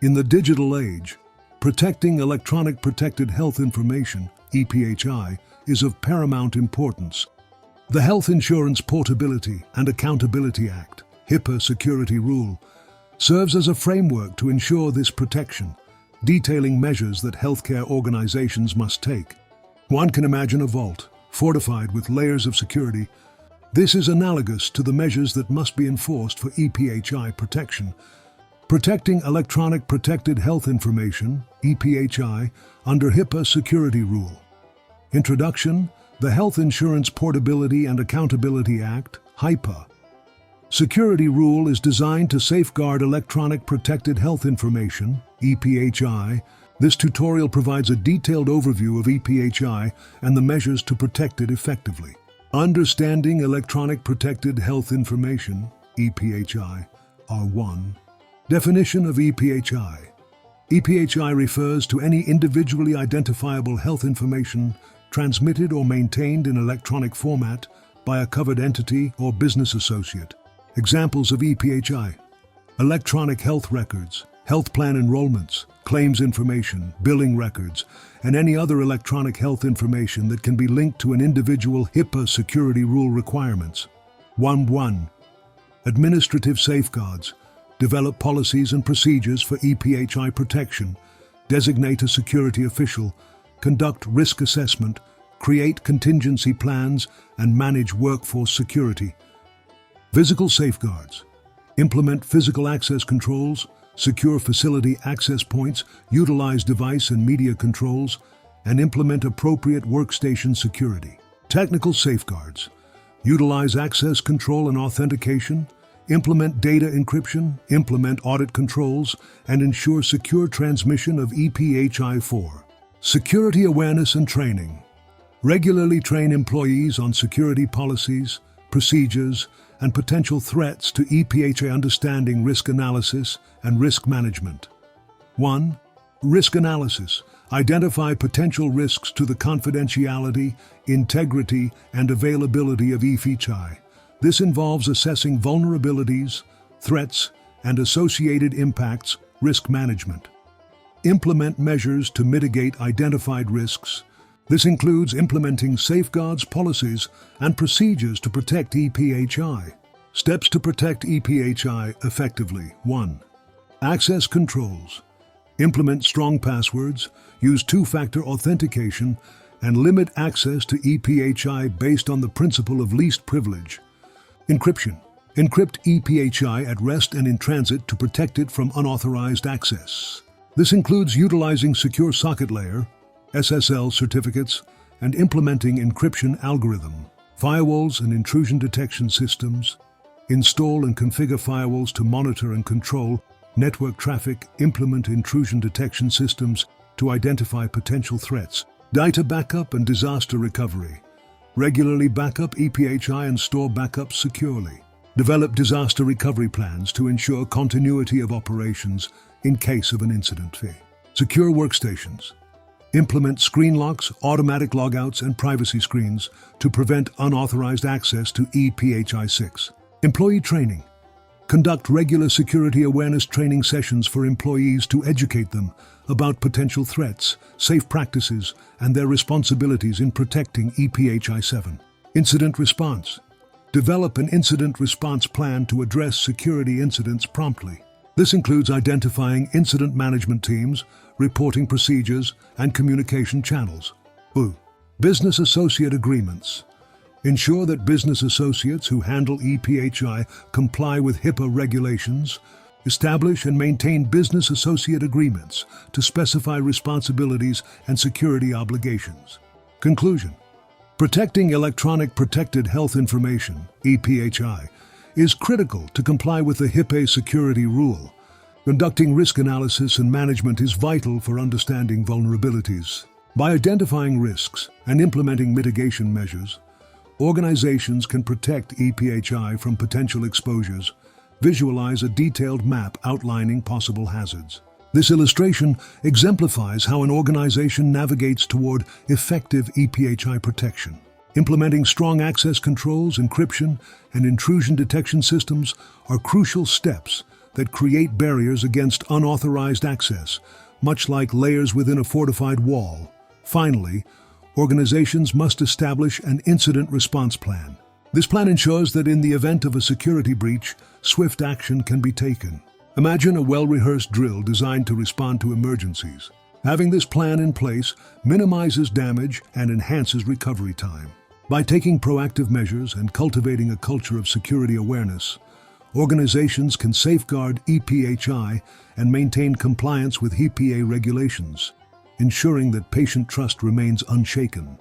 In the digital age, protecting electronic protected health information, EPHI, is of paramount importance. The Health Insurance Portability and Accountability Act, HIPAA security rule, serves as a framework to ensure this protection, detailing measures that healthcare organizations must take. One can imagine a vault, fortified with layers of security. This is analogous to the measures that must be enforced for EPHI protection. Protecting electronic protected health information, EPHI, under HIPAA security rule. Introduction: the Health Insurance Portability and Accountability Act, HIPAA. Security rule is designed to safeguard electronic protected health information, EPHI. This tutorial provides a detailed overview of EPHI and the measures to protect it effectively. Understanding electronic protected health information, EPHI, R1. Definition of EPHI. EPHI refers to any individually identifiable health information transmitted or maintained in electronic format by a covered entity or business associate. Examples of EPHI: electronic health records, health plan enrollments, claims information, billing records, and any other electronic health information that can be linked to an individual HIPAA security rule requirements. 1. Administrative safeguards. Develop policies and procedures for EPHI protection, designate a security official, conduct risk assessment, create contingency plans, and manage workforce security. Physical safeguards. Implement physical access controls, secure facility access points, utilize device and media controls, and implement appropriate workstation security. Technical safeguards. Utilize access control and authentication, implement data encryption, implement audit controls, and ensure secure transmission of EPHI4. Security awareness and training. Regularly train employees on security policies, procedures, and potential threats to EPHI, understanding risk analysis and risk management. 1. Risk analysis. Identify potential risks to the confidentiality, integrity, and availability of EPHI. This involves assessing vulnerabilities, threats, and associated impacts. Risk management. Implement measures to mitigate identified risks. This includes implementing safeguards, policies, and procedures to protect EPHI. Steps to protect EPHI effectively. 1. Access controls. Implement strong passwords, use two-factor authentication, and limit access to EPHI based on the principle of least privilege. Encryption. Encrypt EPHI at rest and in transit to protect it from unauthorized access. This includes utilizing secure socket layer, SSL certificates, and implementing encryption algorithm. Firewalls and intrusion detection systems. Install and configure firewalls to monitor and control network traffic. Implement intrusion detection systems to identify potential threats. Data backup and disaster recovery. Regularly backup EPHI and store backups securely. Develop disaster recovery plans to ensure continuity of operations in case of an incident fee. Secure workstations. Implement screen locks, automatic logouts, and privacy screens to prevent unauthorized access to EPHI6. Employee training. Conduct regular security awareness training sessions for employees to educate them about potential threats, safe practices, and their responsibilities in protecting EPHI7. Incident response. Develop an incident response plan to address security incidents promptly. This includes identifying incident management teams, reporting procedures, and communication channels. 2. Business associate agreements. Ensure that business associates who handle EPHI comply with HIPAA regulations. Establish and maintain business associate agreements to specify responsibilities and security obligations. Conclusion. Protecting electronic protected health information, EPHI, is critical to comply with the HIPAA security rule. Conducting risk analysis and management is vital for understanding vulnerabilities. By identifying risks and implementing mitigation measures, organizations can protect EPHI from potential exposures. Visualize a detailed map outlining possible hazards. This illustration exemplifies how an organization navigates toward effective EPHI protection. Implementing strong access controls, encryption, and intrusion detection systems are crucial steps that create barriers against unauthorized access, much like layers within a fortified wall. Finally, organizations must establish an incident response plan. This plan ensures that in the event of a security breach, swift action can be taken. Imagine a well-rehearsed drill designed to respond to emergencies. Having this plan in place minimizes damage and enhances recovery time. By taking proactive measures and cultivating a culture of security awareness, organizations can safeguard HIPAA and maintain compliance with HIPAA regulations, ensuring that patient trust remains unshaken.